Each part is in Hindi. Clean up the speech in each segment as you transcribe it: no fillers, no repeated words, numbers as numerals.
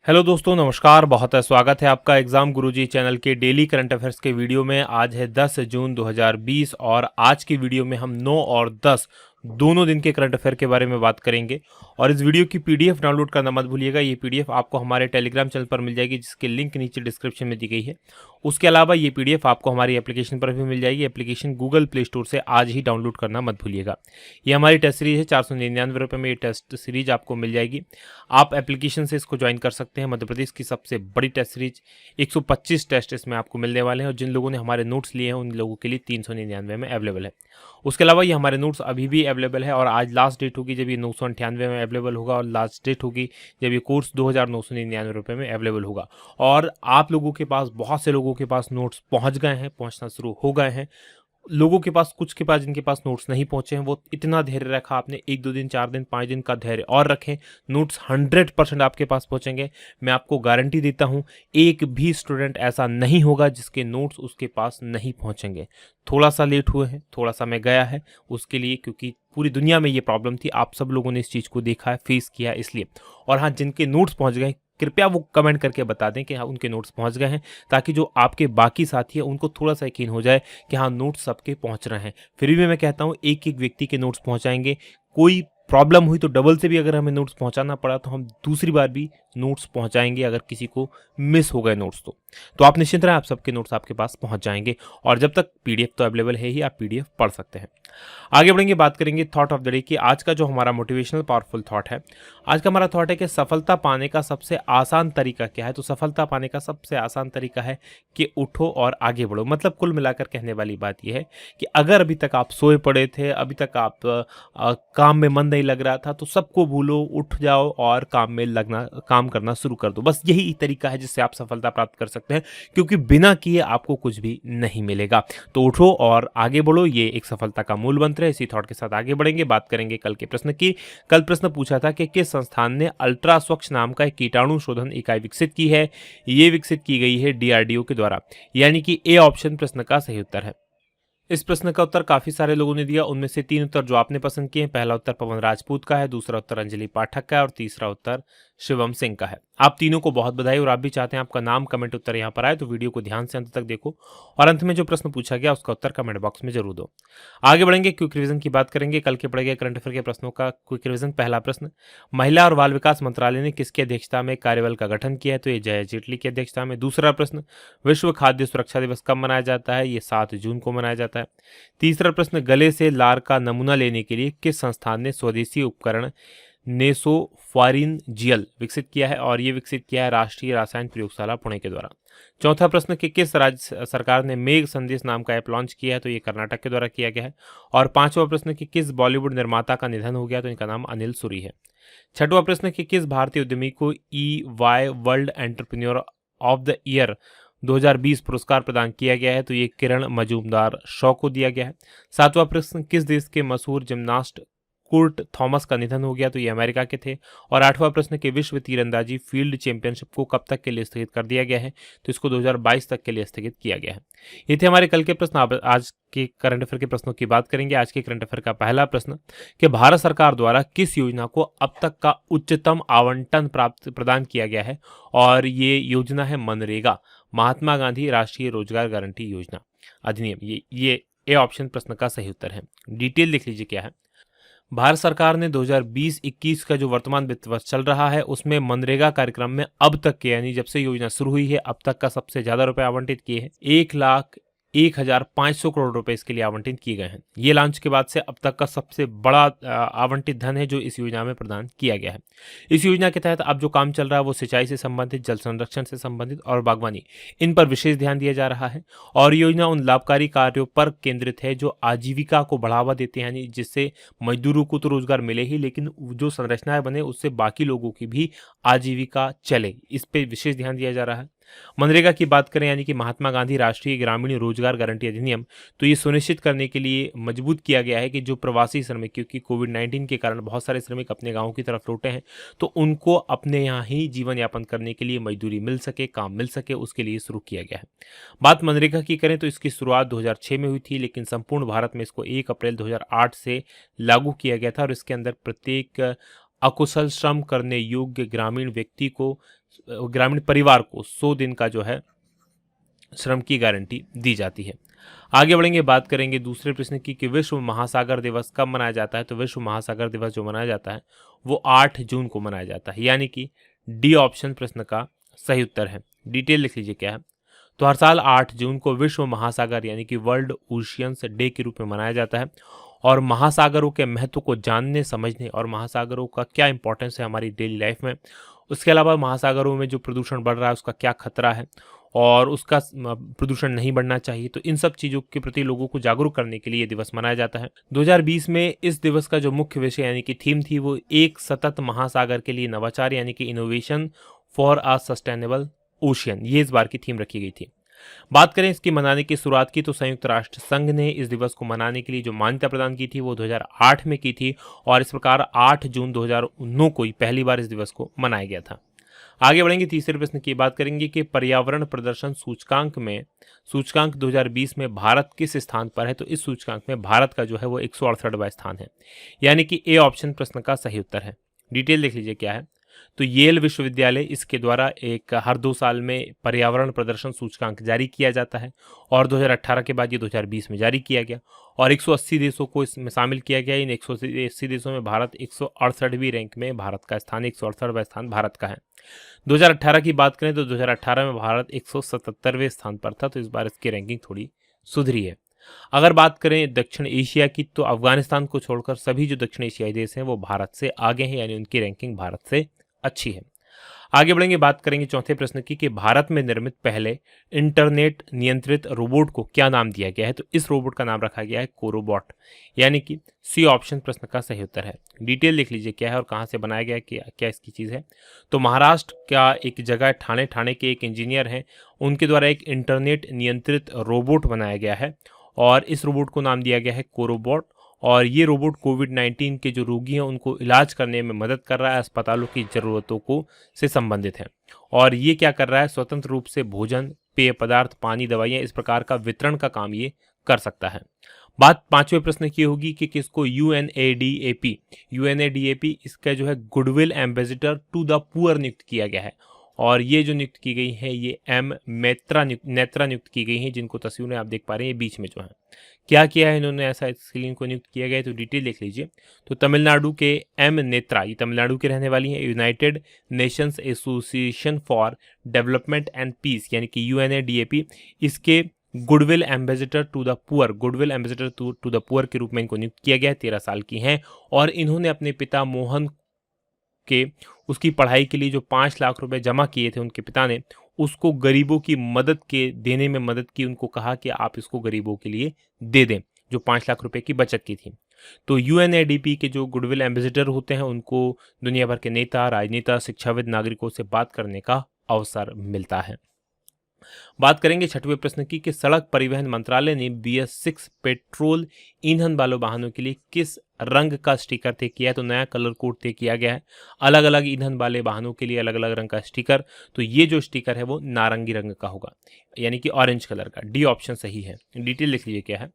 हेलो दोस्तों, नमस्कार। बहुत स्वागत है आपका एग्जाम गुरुजी चैनल के डेली करंट अफेयर्स के वीडियो में। आज है 10 जून 2020 और आज की वीडियो में हम 9 और 10 दोनों दिन के करंट अफेयर के बारे में बात करेंगे। और इस वीडियो की पीडीएफ डाउनलोड करना मत भूलिएगा। ये पीडीएफ आपको हमारे टेलीग्राम चैनल पर मिल जाएगी, जिसकी लिंक नीचे डिस्क्रिप्शन में दी गई है। उसके अलावा ये पीडीएफ आपको हमारी एप्लीकेशन पर भी मिल जाएगी। एप्लीकेशन गूगल प्ले स्टोर से आज ही डाउनलोड करना मत भूलिएगा। ये हमारी टेस्ट सीरीज है, 499 रुपये में ये टेस्ट सीरीज आपको मिल जाएगी। आप एप्लीकेशन से इसको ज्वाइन कर सकते हैं। मध्य प्रदेश की सबसे बड़ी टेस्ट सीरीज, 125 टेस्ट इसमें आपको मिलने वाले हैं और जिन लोगों ने हमारे नोट्स लिए हैं उन लोगों के लिए 399 में अवेलेबल है। उसके अलावा ये हमारे नोट्स अभी भी अवेलेबल है और आज लास्ट डेट होगी जब ये 998 में अवेलेबल होगा और लास्ट डेट होगी जब ये कोर्स 2999 रुपये में अवेलेबल होगा। और आप लोगों के पास, बहुत से लोगों के पास नोट्स पहुंच गए हैं, पहुंचना शुरू हो गए हैं। लोगों के पास, कुछ के पास, जिनके पास नोट्स नहीं पहुंचे हैं, वो इतना धैर्य रखा आपने, 1-2 दिन, 4 दिन, 5 दिन का धैर्य और रखें। नोट्स 100% आपके पास पहुंचेंगे। मैं आपको गारंटी देता हूं, एक भी स्टूडेंट ऐसा नहीं होगा जिसके नोट्स उसके पास नहीं पहुंचेंगे। थोड़ा सा लेट हुए हैं, थोड़ा समय गया है उसके लिए, क्योंकि पूरी दुनिया में ये प्रॉब्लम थी। आप सब लोगों ने इस चीज़ को देखा है, फेस किया है, इसलिए। और हाँ, जिनके नोट्स पहुंच गए कृपया वो कमेंट करके बता दें कि हाँ उनके नोट्स पहुंच गए हैं, ताकि जो आपके बाकी साथी हैं उनको थोड़ा सा यकीन हो जाए कि हाँ नोट्स सबके पहुंच रहे हैं। फिर भी मैं कहता हूँ एक एक व्यक्ति के नोट्स पहुंचाएंगे। कोई प्रॉब्लम हुई तो डबल से भी अगर हमें नोट्स पहुंचाना पड़ा तो हम दूसरी बार भी नोट्स पहुंचाएंगे, अगर किसी को मिस हो गए नोट्स तो आप निश्चिंत रहें, आप सबके नोट्स आपके पास पहुंच जाएंगे। और जब तक पीडीएफ तो अवेलेबल है ही, आप पीडीएफ पढ़ सकते हैं। आगे बढ़ेंगे, बात करेंगे थॉट ऑफ द डे की। आज का जो हमारा मोटिवेशनल पावरफुल थॉट है, आज का हमारा थॉट है कि सफलता पाने का सबसे आसान तरीका क्या है। तो सफलता पाने का सबसे आसान तरीका है कि उठो और आगे बढ़ो। मतलब कुल मिलाकर कहने वाली बात यह है कि अगर अभी तक आप सोए पड़े थे, अभी तक आप काम में मन नहीं लग रहा था, तो सबको भूलो, उठ जाओ और काम करना शुरू कर दो। बस यही तरीका है जिससे आप सफलता प्राप्त कर सकते हैं, क्योंकि बिना किए आपको कुछ भी नहीं मिलेगा। तो उठो और आगे बढ़ो, ये एक सफलता का मूल मंत्र है। इसी थॉट के साथ आगे बढ़ेंगे, बात करेंगे कल के प्रश्न की। कल प्रश्न पूछा था कि किस संस्थान ने अल्ट्रा स्वच्छ नाम का एक कीटाणु शोधन इकाई विकसित की है। ये विकसित की गई है डीआरडीओ के द्वारा, यानी कि ए ऑप्शन प्रश्न का सही उत्तर है। इस प्रश्न का उत्तर काफी सारे लोगों ने दिया। उनमें से 3 उत्तर जो आपने पसंद किए हैं, पहला उत्तर पवन राजपूत का है, दूसरा उत्तर अंजलि पाठक का है और तीसरा उत्तर शिवम सिंह का है। आप तीनों को बहुत बधाई। और आप भी चाहते हैं आपका नाम, कमेंट, उत्तर यहाँ पर आए, तो वीडियो को ध्यान से अंत तक देखो और अंत में जो प्रश्न पूछा गया उसका उत्तर कमेंट बॉक्स में जरूर दो। आगे बढ़ेंगे, क्विक रिवीजन की बात करेंगे। कल के पढ़े गए करंट अफेयर के प्रश्नों का क्विक रिवीजन। पहला प्रश्न, महिला और बाल विकास मंत्रालय ने किसकी अध्यक्षता में कार्यबल का गठन किया है। तो ये जया जेटली की अध्यक्षता में। दूसरा प्रश्न, विश्व खाद्य सुरक्षा दिवस कब मनाया जाता है। ये 7 जून को मनाया जाता है। तीसरा प्रश्न, गले से लार का नमूना लेने के लिए किस संस्थान ने स्वदेशी उपकरण नेसोफारिनजियल विकसित किया है। और ये विकसित किया है राष्ट्रीय रसायन प्रयोगशाला पुणे के द्वारा। चौथा प्रश्न, कि किस राज्य सरकार ने मेघ संदेश नाम का ऐप लॉन्च किया है। तो ये कर्नाटक के द्वारा किया गया है। और पांचवा प्रश्न, कि किस बॉलीवुड निर्माता का निधन हो गया। तो इनका नाम अनिल सूरी है। छठवां प्रश्न, कि किस भारतीय उद्यमी को EY world entrepreneur of the year 2020 पुरस्कार प्रदान किया गया है। तो ये किरण मजूमदार शॉ को दिया गया है। सातवां प्रश्न, किस देश के मशहूर जिम्नास्ट कुर्ट थॉमस का निधन हो गया। तो ये अमेरिका के थे। और आठवां प्रश्न, कि विश्व तीरंदाजी फील्ड चैंपियनशिप को कब तक के लिए स्थगित कर दिया गया है। तो इसको 2022 तक के लिए स्थगित किया गया है। ये थे हमारे कल के प्रश्न। अब आज के करंट अफेयर के प्रश्नों की बात करेंगे। आज के करंट अफेयर का पहला प्रश्न, कि भारत सरकार द्वारा किस योजना को अब तक का उच्चतम आवंटन प्रदान किया गया है। और ये योजना है मनरेगा, महात्मा गांधी राष्ट्रीय रोजगार गारंटी योजना अधिनियम। ये ए ऑप्शन प्रश्न का सही उत्तर है। डिटेल देख लीजिए क्या है। भारत सरकार ने 2020-21 का जो वर्तमान वित्त वर्ष चल रहा है उसमें मनरेगा कार्यक्रम में अब तक के, यानी जब से योजना शुरू हुई है अब तक का सबसे ज्यादा रुपए आवंटित किए हैं। 1,01,500 करोड़ रुपए इसके लिए आवंटित किए गए हैं। ये लॉन्च के बाद से अब तक का सबसे बड़ा आवंटित धन है जो इस योजना में प्रदान किया गया है। इस योजना के तहत अब जो काम चल रहा है वो सिंचाई से संबंधित, जल संरक्षण से संबंधित और बागवानी, इन पर विशेष ध्यान दिया जा रहा है। और योजना उन लाभकारी कार्यों पर केंद्रित है जो आजीविका को बढ़ावा देते हैं, यानी जिससे मजदूरों को तो रोजगार मिले ही, लेकिन जो संरचनाएं बने उससे बाकी लोगों की भी आजीविका चले, इस पे विशेष ध्यान दिया जा रहा है। मनरेगा की बात करें, यानी कि महात्मा गांधी राष्ट्रीय ग्रामीण रोजगार गारंटी अधिनियम, तो ये सुनिश्चित करने के लिए मजबूत किया गया है कि जो प्रवासी श्रमिक, क्योंकि कोविड-19 के कारण बहुत सारे श्रमिक अपने गांवों की तरफ लौटे हैं, तो उनको अपने यहाँ ही जीवन यापन करने के लिए मजदूरी मिल सके, काम मिल सके, उसके लिए शुरू किया गया है। बात मनरेगा की करें तो इसकी शुरुआत 2006 में हुई थी, लेकिन संपूर्ण भारत में इसको 1 अप्रैल 2008 से लागू किया गया था। और इसके अंदर प्रत्येक अकुशल श्रम करने योग्य ग्रामीण व्यक्ति को, ग्रामीण परिवार को 100 दिन का जो है श्रम की गारंटी दी जाती है। आगे बढ़ेंगे, बात करेंगे दूसरे प्रश्न की कि विश्व महासागर दिवस कब मनाया जाता है। तो विश्व महासागर दिवस जो मनाया जाता है वो 8 जून को मनाया जाता है, यानी कि डी ऑप्शन प्रश्न का सही उत्तर है। डिटेल लिख लीजिए क्या है। तो हर साल 8 जून को विश्व महासागर यानी कि वर्ल्ड ओशियंस डे के रूप में मनाया जाता है। और महासागरों के महत्व को जानने समझने और महासागरों का क्या इंपॉर्टेंस है हमारी डेली लाइफ में, उसके अलावा महासागरों में जो प्रदूषण बढ़ रहा है उसका क्या खतरा है और उसका प्रदूषण नहीं बढ़ना चाहिए, तो इन सब चीज़ों के प्रति लोगों को जागरूक करने के लिए ये दिवस मनाया जाता है। 2020 में इस दिवस का जो मुख्य विषय यानी कि थीम थी वो एक सतत महासागर के लिए नवाचार यानी कि innovation for a sustainable ocean, ये इस बार की थीम रखी गई थी। बात करें इसकी मनाने की शुरुआत की तो संयुक्त राष्ट्र संघ ने इस दिवस को मनाने के लिए जो मान्यता प्रदान की थी वो 2008 में की थी और इस प्रकार 8 जून 2009 को ही पहली बार इस दिवस को मनाया गया था। आगे बढ़ेंगे, तीसरे प्रश्न की बात करेंगे कि पर्यावरण प्रदर्शन सूचकांक 2020 में भारत किस स्थान पर है। तो इस सूचकांक में भारत का जो है वो 168वां स्थान है, यानी कि ए ऑप्शन प्रश्न का सही उत्तर है। डिटेल देख लीजिए क्या है। तो येल विश्वविद्यालय इसके द्वारा एक हर 2 साल में पर्यावरण प्रदर्शन सूचकांक जारी किया जाता है और 2018 के बाद ये 2020 में जारी किया गया और 180 देशों को इसमें शामिल किया गया। इन 180 देशों में भारत 168वीं रैंक में भारत का स्थान 168वां स्थान भारत का है। 2018 की बात करें तो 2018 में भारत 177वें स्थान पर था, तो इस बार इसकी रैंकिंग थोड़ी सुधरी है। अगर बात करें दक्षिण एशिया की तो अफगानिस्तान को छोड़कर सभी जो दक्षिण एशियाई देश हैं वो भारत से आगे हैं, यानी उनकी रैंकिंग भारत से अच्छी है। आगे बढ़ेंगे, बात करेंगे चौथे प्रश्न की कि भारत में निर्मित पहले इंटरनेट नियंत्रित रोबोट को क्या नाम दिया गया है। तो इस रोबोट का नाम रखा गया है कोरोबॉट, यानी कि सी ऑप्शन प्रश्न का सही उत्तर है। डिटेल लिख लीजिए क्या है और कहाँ से बनाया गया, क्या इसकी चीज़ है। तो महाराष्ट्र का एक जगह ठाणे के एक इंजीनियर हैं, उनके द्वारा एक इंटरनेट नियंत्रित रोबोट बनाया गया है और इस रोबोट को नाम दिया गया है कोरोबॉट। और ये रोबोट कोविड-19 के जो रोगी हैं उनको इलाज करने में मदद कर रहा है, अस्पतालों की ज़रूरतों को से संबंधित है। और ये क्या कर रहा है, स्वतंत्र रूप से भोजन, पेय पदार्थ, पानी, दवाइयाँ इस प्रकार का वितरण का काम ये कर सकता है। बात पांचवें प्रश्न की होगी कि किसको यूएनएडीएपी इसका जो है goodwill ambassador to the poor नियुक्त किया गया है और ये जो नियुक्त की गई है ये नेत्रा नियुक्त की गई हैं, जिनको तस्वीरें आप देख पा रहे हैं ये बीच में जो है। क्या किया है इन्होंने ऐसा इसके लिए इनको नियुक्त किया गया है, तो डिटेल देख लीजिए। तो तमिलनाडु के एम नेत्रा, ये तमिलनाडु के रहने वाली हैं, United Nations Association for Development and Peace यानी कि यूएनएडीएपी इसके goodwill ambassador to the poor to the poor के रूप में इनको नियुक्त किया गया है। 13 साल की हैं और इन्होंने अपने पिता मोहन के उसकी पढ़ाई के लिए जो 5 लाख रुपए जमा किए थे उनके पिता ने, उसको गरीबों की मदद के देने में मदद की। उनको कहा कि आप इसको गरीबों के लिए दे दें, जो 5 लाख रुपए की बचत की थी। तो यूएनएडीपी के जो गुडविल एम्बेसडर होते हैं उनको दुनिया भर के नेता, राजनेता, शिक्षाविद, नागरिकों से बात करने का अवसर मिलता है। बात करेंगे छठवें प्रश्न की कि सड़क परिवहन मंत्रालय ने BS6 पेट्रोल ईंधन वाले वाहनों के लिए किस रंग का स्टिकर तय किया है। तो नया कलर कोड तय किया गया है, अलग अलग ईंधन वाले वाहनों के लिए अलग अलग रंग का स्टिकर। तो ये जो स्टिकर है वो नारंगी रंग का होगा, यानी कि ऑरेंज कलर का। डी ऑप्शन सही है। डिटेल लिख लीजिए क्या है।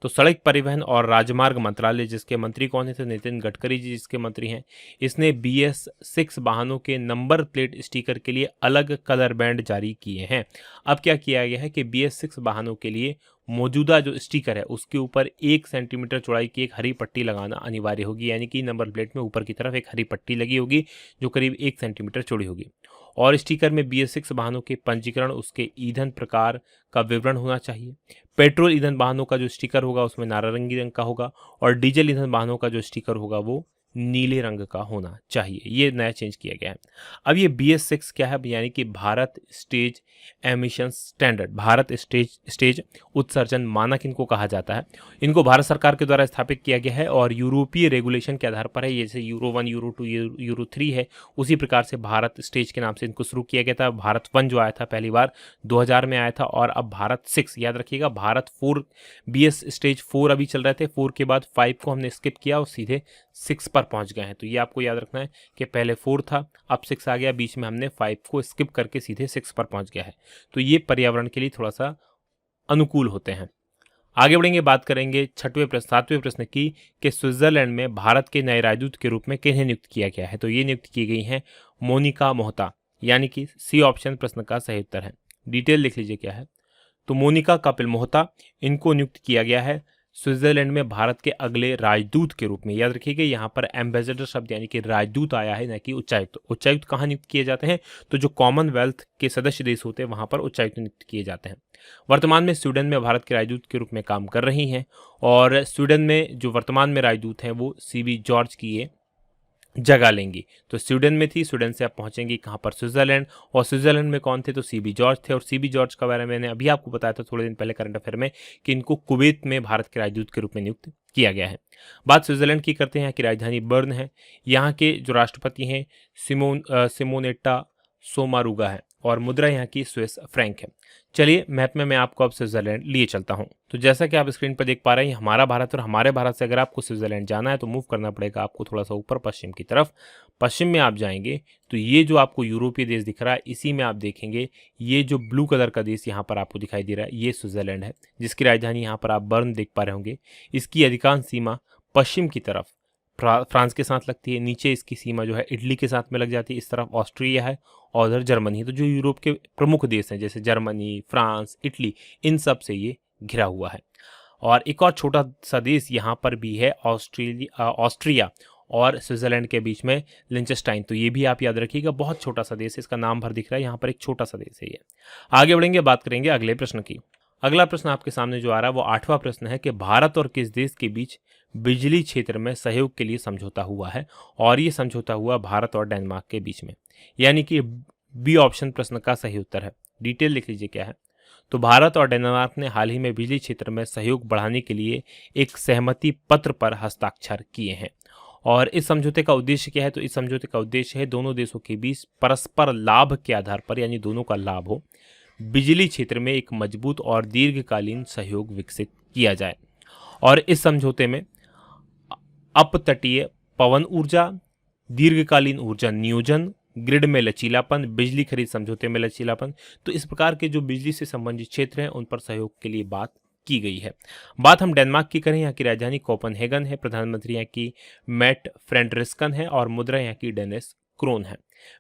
तो सड़क परिवहन और राजमार्ग मंत्रालय जिसके मंत्री कौन है, तो नितिन गडकरी जी जिसके मंत्री हैं, इसने BS6 वाहनों के नंबर प्लेट स्टिकर के लिए अलग कलर बैंड जारी किए हैं। अब क्या किया गया है कि BS6 वाहनों के लिए मौजूदा जो स्टिकर है उसके ऊपर 1 सेंटीमीटर चौड़ाई की एक हरी पट्टी लगाना अनिवार्य होगी, यानी कि नंबर प्लेट में ऊपर की तरफ एक हरी पट्टी लगी होगी जो करीब 1 सेंटीमीटर चौड़ी होगी। और स्टिकर में BS6 वाहनों के पंजीकरण, उसके ईंधन प्रकार का विवरण होना चाहिए। पेट्रोल ईंधन वाहनों का जो स्टिकर होगा उसमें नारंगी रंग का होगा और डीजल ईंधन वाहनों का जो स्टिकर होगा वो नीले रंग का होना चाहिए। ये नया चेंज किया गया है। अब ये BS6 क्या है, यानी कि Bharat stage emission standard, Bharat stage उत्सर्जन मानक इनको कहा जाता है। इनको भारत सरकार के द्वारा स्थापित किया गया है और यूरोपीय रेगुलेशन के आधार पर है। जैसे यूरो 1, यूरो 2, यूरो 3 है, उसी प्रकार से भारत स्टेज के नाम से इनको शुरू किया गया था। भारत 1 जो आया था पहली बार 2000 में आया था और अब भारत 6, याद रखिएगा भारत 4, BS स्टेज 4 अभी चल रहे थे। 4 के बाद 5 को हमने स्किप किया और सीधे 6 पर पहुंच गए हैं। तो ये आपको याद रखना है कि पहले 4 था, अब 6 आ गया, बीच में हमने 5 को स्किप करके सीधे 6 पर पहुंच गया है। तो ये पर्यावरण के लिए थोड़ा सा अनुकूल होते हैं। आगे बढ़ेंगे, बात करेंगे छठवें प्रश्न 7वें प्रश्न की कि स्विट्जरलैंड में भारत के नए राजदूत के रूप में किन्हें नियुक्त किया गया है। तो ये नियुक्त की गई हैं मोनिका मोहता, यानी कि सी ऑप्शन प्रश्न का सही उत्तर है। डिटेल लिख लीजिए क्या है। तो मोनिका कपिल मोहता, इनको नियुक्त किया गया है स्विट्जरलैंड में भारत के अगले राजदूत के रूप में। याद रखिएगा यहाँ पर एम्बेसडर शब्द यानी कि राजदूत आया है, न कि उच्चायुक्त। उच्चायुक्त कहाँ नियुक्त किए जाते हैं, तो जो कॉमनवेल्थ के सदस्य देश होते हैं वहां पर उच्चायुक्त नियुक्त किए जाते हैं। वर्तमान में स्वीडन में भारत के राजदूत के रूप में काम कर रही हैं, और स्वीडन में जो वर्तमान में राजदूत हैं वो सीबी जॉर्ज की ये जगह लेंगी। तो स्वीडन में थी, स्वीडन से आप पहुंचेंगी कहाँ पर, स्विट्जरलैंड। और स्विट्जरलैंड में कौन थे, तो सीबी जॉर्ज थे। और सीबी जॉर्ज का बारे में मैंने अभी आपको बताया था थोड़े दिन पहले करंट अफेयर में कि इनको कुवैत में भारत के राजदूत के रूप में नियुक्त किया गया है। बात स्विट्जरलैंड की करते हैं। यहाँ की राजधानी बर्न है। यहाँ के जो राष्ट्रपति हैं सिमोनेटा सोमारुगा है, और मुद्रा यहाँ की स्विस फ्रैंक है। चलिए मैप में मैं आपको अब स्विट्जरलैंड लिए चलता हूँ। तो जैसा कि आप स्क्रीन पर देख पा रहे हैं हमारा भारत, और हमारे भारत से अगर आपको स्विट्जरलैंड जाना है तो मूव करना पड़ेगा आपको थोड़ा सा ऊपर पश्चिम की तरफ। पश्चिम में आप जाएंगे तो ये जो आपको यूरोपीय देश दिख रहा है, इसी में आप देखेंगे ये जो ब्लू कलर का देश यहाँ पर आपको दिखाई दे रहा है, ये स्विट्जरलैंड है, जिसकी राजधानी यहाँ पर आप बर्न देख पा रहे होंगे। इसकी अधिकांश सीमा पश्चिम की तरफ फ्रांस के साथ लगती है, नीचे इसकी सीमा जो है इटली के साथ में लग जाती है, इस तरफ ऑस्ट्रिया है और उधर जर्मनी है। तो जो यूरोप के प्रमुख देश हैं जैसे जर्मनी, फ्रांस, इटली, इन सब से ये घिरा हुआ है। और एक और छोटा सा देश यहाँ पर भी है, ऑस्ट्रिया और स्विट्जरलैंड के बीच में लिंचेस्टाइन। तो ये भी आप याद रखिएगा, बहुत छोटा सा देश है, इसका नाम भर दिख रहा है, यहाँ पर एक छोटा सा देश है ये। आगे बढ़ेंगे, बात करेंगे अगले प्रश्न की। अगला प्रश्न आपके सामने जो आ रहा है वो 8वां प्रश्न है कि भारत और किस देश के बीच बिजली क्षेत्र में सहयोग के लिए समझौता हुआ है, और ये समझौता हुआ भारत और डेनमार्क के बीच में, यानी कि बी ऑप्शन प्रश्न का सही उत्तर है। डिटेल लिख लीजिए क्या है। तो भारत और डेनमार्क ने हाल ही में बिजली क्षेत्र में सहयोग बढ़ाने के लिए एक सहमति पत्र पर हस्ताक्षर किए हैं, और इस समझौते का उद्देश्य क्या है, तो इस समझौते का उद्देश्य है दोनों देशों के बीच परस्पर लाभ के आधार पर, यानी दोनों का लाभ हो, बिजली क्षेत्र में एक मजबूत और दीर्घकालीन सहयोग विकसित किया जाए। और इस समझौते में अपतटीय पवन ऊर्जा, दीर्घकालीन ऊर्जा नियोजन, ग्रिड में लचीलापन, बिजली खरीद समझौते में लचीलापन, तो इस प्रकार के जो बिजली से संबंधित क्षेत्र हैं उन पर सहयोग के लिए बात की गई है। बात हम डेनमार्क की करें, यहाँ की राजधानी कोपेनहेगन है, प्रधानमंत्री यहाँ की मैट फ्रेडरिक्सन है, और मुद्रा यहाँ की डेनिस क्रोन है।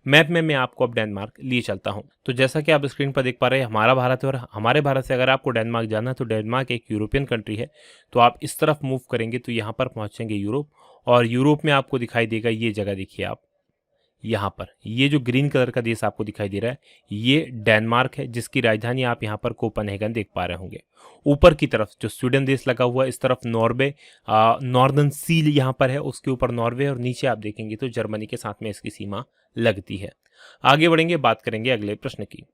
मैप में मैं आपको अब डेनमार्क लिए चलता हूं। तो जैसा कि आप स्क्रीन पर देख पा रहे हैं हमारा भारत है, और हमारे भारत से अगर आपको डेनमार्क जाना है तो डेनमार्क एक यूरोपियन कंट्री है। तो आप इस तरफ मूव करेंगे तो यहाँ पर पहुंचेंगे यूरोप, और यूरोप में आपको दिखाई देगा ये जगह, देखिए आप यहाँ पर, ये जो ग्रीन कलर का देश आपको दिखाई दे रहा है ये डेनमार्क है, जिसकी राजधानी आप यहाँ पर कोपेनहेगन देख पा रहे होंगे। ऊपर की तरफ जो स्वीडन देश लगा हुआ है, इस तरफ नॉर्वे, नॉर्दर्न सील यहाँ पर है, उसके ऊपर नॉर्वे, और नीचे आप देखेंगे तो जर्मनी के साथ में इसकी सीमा लगती है। आगे बढ़ेंगे, बात करेंगे अगले प्रश्न की।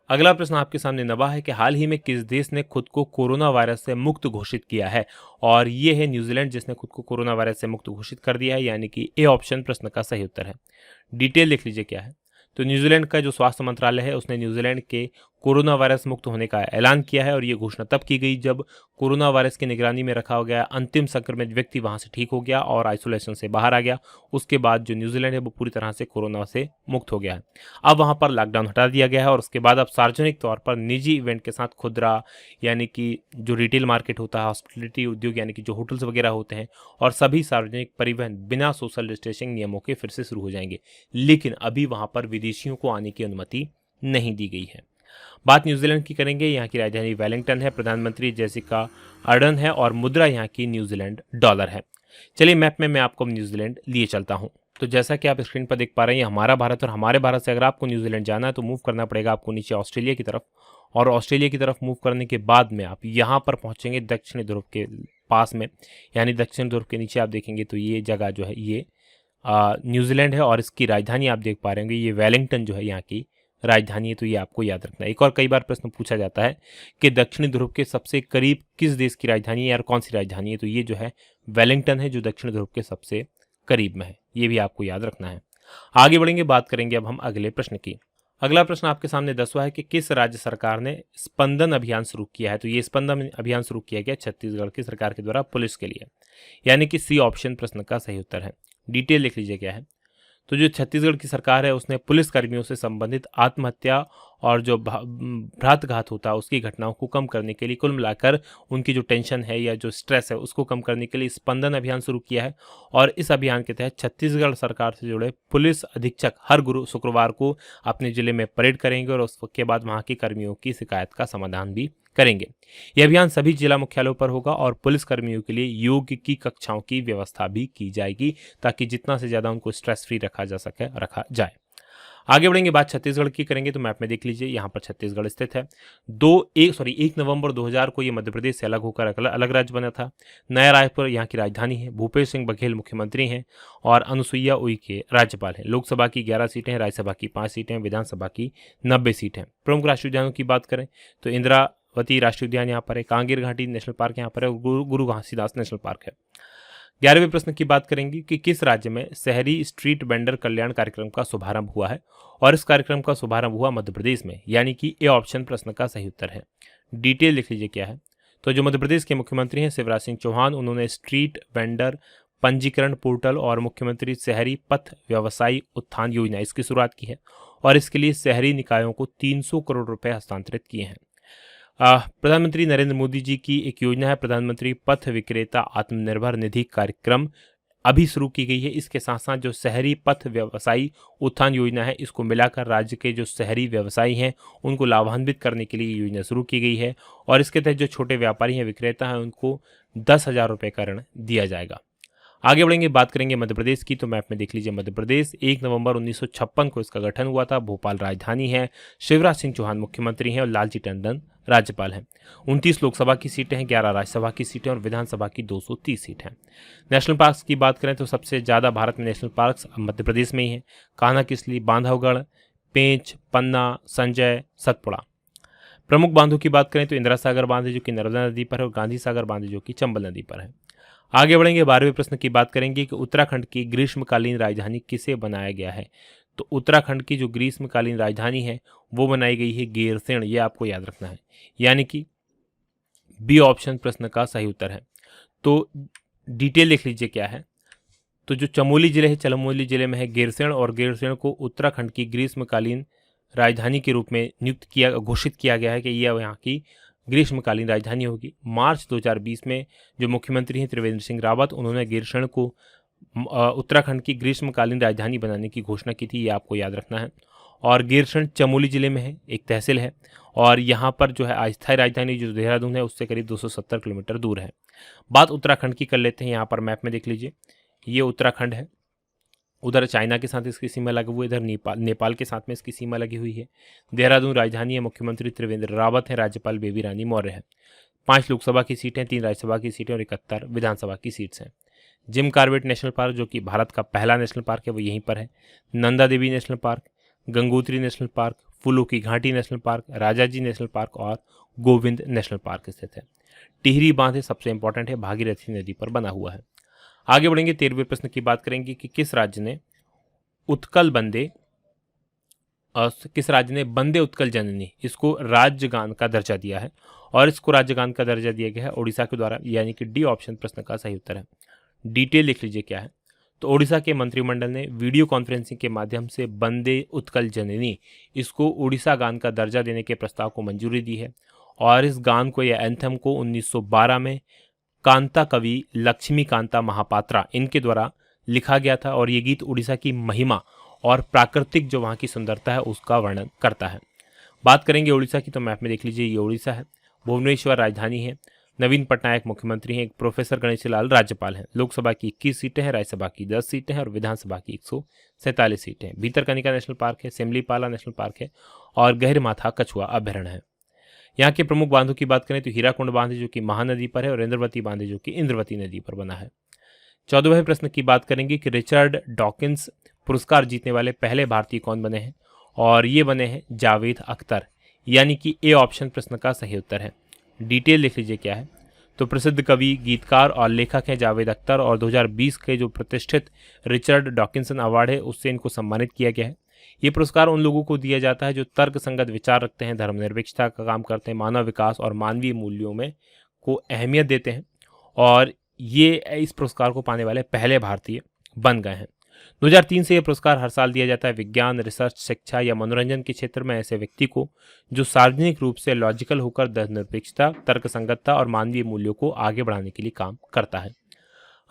अगला प्रश्न आपके सामने नवा है कि हाल ही में किस देश ने खुद को कोरोना वायरस से मुक्त घोषित किया है, और ये है न्यूजीलैंड, जिसने खुद को कोरोना वायरस से मुक्त घोषित कर दिया है, यानी कि ए ऑप्शन प्रश्न का सही उत्तर है। डिटेल लिख लीजिए क्या है। तो न्यूजीलैंड का जो स्वास्थ्य मंत्रालय है उसने न्यूजीलैंड के कोरोना वायरस मुक्त होने का ऐलान किया है, और ये घोषणा तब की गई जब कोरोना वायरस की निगरानी में रखा गया अंतिम संक्रमित व्यक्ति वहां से ठीक हो गया और आइसोलेशन से बाहर आ गया। उसके बाद जो न्यूजीलैंड है वो पूरी तरह से कोरोना से मुक्त हो गया है। अब वहां पर लॉकडाउन हटा दिया गया है, और उसके बाद अब सार्वजनिक तौर पर निजी इवेंट के साथ खुदरा, यानी कि जो रिटेल मार्केट होता है, हॉस्पिटलिटी उद्योग यानी कि जो होटल्स वगैरह होते हैं, और सभी सार्वजनिक परिवहन बिना सोशल डिस्टेंसिंग नियमों के फिर से शुरू हो जाएंगे। लेकिन अभी वहां पर विदेशियों को आने की अनुमति नहीं दी गई है। बात न्यूजीलैंड की करेंगे, यहाँ की राजधानी वेलिंगटन है, प्रधानमंत्री जेसिका अर्डन है, और मुद्रा यहाँ की न्यूजीलैंड डॉलर है। चलिए मैप में मैं आपको न्यूजीलैंड लिए चलता हूँ। तो जैसा कि आप स्क्रीन पर देख पा रहे हैं हमारा भारत, और हमारे भारत से अगर आपको न्यूजीलैंड जाना है तो मूव करना पड़ेगा आपको नीचे ऑस्ट्रेलिया की तरफ, और ऑस्ट्रेलिया की तरफ मूव करने के बाद में आप यहाँ पर पहुँचेंगे दक्षिणी ध्रुव के पास में, यानी दक्षिण ध्रुव के नीचे आप देखेंगे तो ये जगह जो है ये न्यूजीलैंड है, और इसकी राजधानी आप देख पा रहे होंगे ये वेलिंगटन जो है यहाँ की राजधानी है। तो ये आपको याद रखना है। एक और कई बार प्रश्न पूछा जाता है कि दक्षिणी ध्रुव के सबसे करीब किस देश की राजधानी है, यार कौन सी राजधानी है, तो ये जो है वेलिंगटन है, जो दक्षिण ध्रुव के सबसे करीब में है। ये भी आपको याद रखना है। आगे बढ़ेंगे, बात करेंगे अब हम अगले प्रश्न की। अगला प्रश्न आपके सामने 10वां है कि किस राज्य सरकार ने स्पंदन अभियान शुरू किया है। तो ये स्पंदन अभियान शुरू किया गया छत्तीसगढ़ की सरकार के द्वारा पुलिस के लिए, यानी कि सी ऑप्शन प्रश्न का सही उत्तर है। डिटेल लिख लीजिए क्या है। तो जो छत्तीसगढ़ की सरकार है उसने पुलिस कर्मियों से संबंधित आत्महत्या और जो भ्रातघात होता है उसकी घटनाओं को कम करने के लिए, कुल मिलाकर उनकी जो टेंशन है या जो स्ट्रेस है उसको कम करने के लिए स्पंदन अभियान शुरू किया है। और इस अभियान के तहत छत्तीसगढ़ सरकार से जुड़े पुलिस अधीक्षक हर शुक्रवार को अपने जिले में परेड करेंगे और उसके बाद वहां के कर्मियों की शिकायत का समाधान भी करेंगे। यह अभियान सभी जिला मुख्यालयों पर होगा और पुलिस कर्मियों के लिए योग की कक्षाओं की व्यवस्था भी की जाएगी ताकि जितना से ज्यादा उनको स्ट्रेस फ्री रखा जाए। आगे बढ़ेंगे, बात छत्तीसगढ़ की करेंगे तो मैप में देख लीजिए यहाँ पर छत्तीसगढ़ स्थित है। 1 नवंबर 2000 को ये मध्य प्रदेश से अलग होकर अलग राज्य बना था। नया रायपुर यहाँ की राजधानी है। भूपेश सिंह बघेल मुख्यमंत्री हैं और अनुसुईया उइके राज्यपाल हैं। लोकसभा की 11 सीटें हैं, राज्यसभा की 5 सीटें हैं, विधानसभा की 90 सीटें हैं। प्रमुख राष्ट्रीय उद्यानों की बात करें तो इंदिरावती राष्ट्रीय उद्यान यहाँ पर है, कांगेर घाटी नेशनल पार्क यहाँ पर है, गुरु घासीदास नेशनल पार्क है। 11वें प्रश्न की बात करेंगे कि किस राज्य में शहरी स्ट्रीट वेंडर कल्याण कार्यक्रम का शुभारंभ हुआ है, और इस कार्यक्रम का शुभारंभ हुआ मध्य प्रदेश में, यानी कि ए ऑप्शन प्रश्न का सही उत्तर है। डिटेल लिख लीजिए क्या है। तो जो मध्य प्रदेश के मुख्यमंत्री हैं शिवराज सिंह चौहान, उन्होंने स्ट्रीट वेंडर पंजीकरण पोर्टल और मुख्यमंत्री शहरी पथ व्यवसायी उत्थान योजना इसकी शुरुआत की है और इसके लिए शहरी निकायों को 300 करोड़ रुपए हस्तांतरित किए हैं। प्रधानमंत्री नरेंद्र मोदी जी की एक योजना है प्रधानमंत्री पथ विक्रेता आत्मनिर्भर निधि कार्यक्रम, अभी शुरू की गई है। इसके साथ साथ जो शहरी पथ व्यवसायी उत्थान योजना है इसको मिलाकर राज्य के जो शहरी व्यवसायी हैं उनको लाभान्वित करने के लिए योजना शुरू की गई है और इसके तहत जो छोटे व्यापारी हैं, विक्रेता हैं, उनको 10,000 रुपये का ऋण दिया जाएगा। आगे बढ़ेंगे, बात करेंगे मध्य प्रदेश की तो मैप में देख लीजिए मध्य प्रदेश 1 नवंबर 1956 को इसका गठन हुआ था। भोपाल राजधानी है। शिवराज सिंह चौहान मुख्यमंत्री हैं और लालजी टंडन राज्यपाल हैं। 29 लोकसभा की सीटें हैं, 11 राज्यसभा की सीटें और विधानसभा की 230 सीट हैं। नेशनल पार्क्स की बात करें तो सबसे ज़्यादा भारत में नेशनल पार्क्स मध्य प्रदेश में ही है। कान्हा किसली, बांधवगढ़, पेंच, पन्ना, संजय, सतपुड़ा। प्रमुख बांधों की बात करें तो इंदिरा सागर बांध है जो कि नर्मदा नदी पर है और गांधी सागर बांध है जो कि चंबल नदी पर है। आगे बढ़ेंगे, 12वें प्रश्न की बात करेंगे कि उत्तराखंड की ग्रीष्मकालीन राजधानी किसे बनाया गया है। तो उत्तराखंड की जो ग्रीष्मकालीन राजधानी है वो बनाई गई है गैरसैंण, ये आपको याद रखना है, यानी कि बी ऑप्शन प्रश्न का सही उत्तर है। तो डिटेल लिख लीजिए क्या है। तो जो चमोली जिले है, चमोली जिले में है गैरसैंण और गैरसैंण को उत्तराखंड की ग्रीष्मकालीन राजधानी के रूप में घोषित किया गया है कि यह यहाँ की ग्रीष्मकालीन राजधानी होगी। मार्च 2020 में जो मुख्यमंत्री हैं त्रिवेंद्र सिंह रावत, उन्होंने गैरसैंण को उत्तराखंड की ग्रीष्मकालीन राजधानी बनाने की घोषणा की थी, ये आपको याद रखना है। और गैरसैंण चमोली जिले में है, एक तहसील है और यहाँ पर जो है अस्थायी राजधानी जो देहरादून है उससे करीब 270 किलोमीटर दूर है। बात उत्तराखंड की कर लेते हैं। यहाँ पर मैप में देख लीजिए, ये उत्तराखंड है, उधर चाइना के साथ इसकी सीमा लगी हुई है, इधर नेपाल के साथ में इसकी सीमा लगी हुई है। देहरादून राजधानी है, मुख्यमंत्री त्रिवेंद्र रावत है, राज्यपाल बेबी रानी मौर्य है। 5 लोकसभा की सीटें, 3 राज्यसभा की सीटें और 71 विधानसभा की सीट्स हैं। जिम कॉर्बेट नेशनल पार्क जो कि भारत का पहला नेशनल पार्क है वो यहीं पर है। Nanda Devi national park, Gangotri national park, फूलों की घाटी national park, Rajaji national park और गोविंद नेशनल पार्क स्थित है। टिहरी बांध है, सबसे इंपॉर्टेंट है, भागीरथी नदी पर बना हुआ है। आगे बढ़ेंगे, 13वें प्रश्न की बात करेंगे कि किस राज्य ने बंदे उत्कल जननी इसको राज्यगान का दर्जा दिया है और इसको राज्यगान का दर्जा दिया गया है ओडिशा के द्वारा, यानी कि डी ऑप्शन प्रश्न का सही उत्तर है। डिटेल लिख लीजिए क्या है। तो ओडिशा के मंत्रिमंडल ने वीडियो कॉन्फ्रेंसिंग के माध्यम से बंदे उत्कल जननी इसको ओडिशा गान का दर्जा देने के प्रस्ताव को मंजूरी दी है और इस गान को या एंथम को 1912 में कांता कवि लक्ष्मी कांता महापात्रा इनके द्वारा लिखा गया था और ये गीत उड़ीसा की महिमा और प्राकृतिक जो वहाँ की सुंदरता है उसका वर्णन करता है। बात करेंगे उड़ीसा की तो मैप में देख लीजिए, ये उड़ीसा है। भुवनेश्वर राजधानी है। नवीन पटनायक मुख्यमंत्री हैं, एक प्रोफेसर गणेशी लाल राज्यपाल हैं। लोकसभा की 21 सीटें हैं, राज्यसभा की 10 सीटें हैं और विधानसभा की 147 सीटें हैं। भीतरकनिका नेशनल पार्क है, सिमलीपाला नेशनल पार्क है और गहरमाथा कछुआ अभ्यारण्य है। यहाँ के प्रमुख बांधों की बात करें तो हीराकुंड बांध जो कि महानदी पर है और इंद्रवती बांध जो कि इंद्रवती नदी पर बना है। 14वें प्रश्न की बात करेंगे कि रिचर्ड डॉकिंस पुरस्कार जीतने वाले पहले भारतीय कौन बने हैं और ये बने हैं जावेद अख्तर, यानी कि ए ऑप्शन प्रश्न का सही उत्तर है। डिटेल लिख लीजिए क्या है। तो प्रसिद्ध कवि, गीतकार और लेखक हैं जावेद अख्तर और 2020 के जो प्रतिष्ठित रिचर्ड डॉकिंसन अवार्ड है उससे इनको सम्मानित किया गया है। ये पुरस्कार उन लोगों को दिया जाता है जो तर्क संगत विचार रखते हैं, धर्मनिरपेक्षता का काम करते हैं, मानव विकास और मानवीय मूल्यों में को अहमियत देते हैं और ये इस पुरस्कार को पाने वाले पहले भारतीय बन गए हैं। 2003 से यह पुरस्कार हर साल दिया जाता है विज्ञान, रिसर्च, शिक्षा या मनोरंजन के क्षेत्र में ऐसे व्यक्ति को जो सार्वजनिक रूप से लॉजिकल होकर धर्मनिरपेक्षता, तर्कसंगतता और मानवीय मूल्यों को आगे बढ़ाने के लिए काम करता है।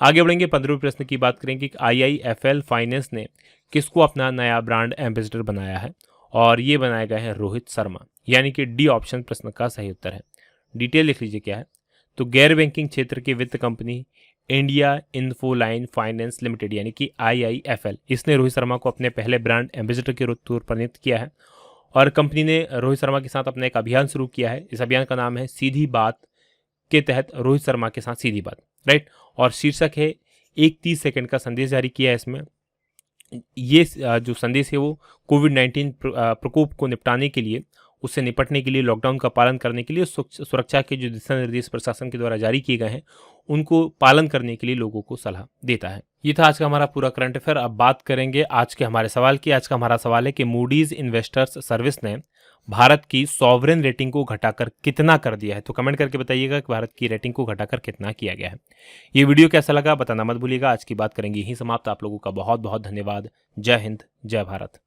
आगे बढ़ेंगे, 15वें प्रश्न की बात करेंगे कि IIFL फाइनेंस ने किसको अपना नया ब्रांड एम्बेसडर बनाया है, और ये बनाए गए हैं रोहित शर्मा, यानी कि डी ऑप्शन प्रश्न का सही उत्तर है। डिटेल लिख लीजिए क्या है। तो गैर बैंकिंग क्षेत्र की वित्त company India Infoline finance limited यानी कि IIFL, इसने रोहित शर्मा को अपने पहले ब्रांड एम्बेसडर के तौर पर नियुक्त किया है, और कंपनी ने रोहित शर्मा के साथ अपना एक अभियान शुरू किया है। इस अभियान का नाम है सीधी बात, के तहत रोहित शर्मा के साथ सीधी बात, राइट। और शीर्षक है एक 30 सेकंड का संदेश जारी किया है इसमें। ये जो संदेश है वो कोविड-19 प्रकोप को निपटाने के लिए, उससे निपटने के लिए, लॉकडाउन का पालन करने के लिए, सुरक्षा के जो दिशा निर्देश प्रशासन के द्वारा जारी किए गए हैं उनको पालन करने के लिए लोगों को सलाह देता है। ये था आज का हमारा पूरा करंट अफेयर। अब बात करेंगे आज के हमारे सवाल की। आज का हमारा सवाल है कि मूडीज इन्वेस्टर्स सर्विस ने भारत की सॉवरेन रेटिंग को घटाकर कितना कर दिया है। तो कमेंट करके बताइएगा कि भारत की रेटिंग को घटाकर कितना किया गया है। ये वीडियो कैसा लगा बताना मत भूलिएगा। आज की बात करेंगे यहीं समाप्त। आप लोगों का बहुत बहुत धन्यवाद। जय हिंद, जय भारत।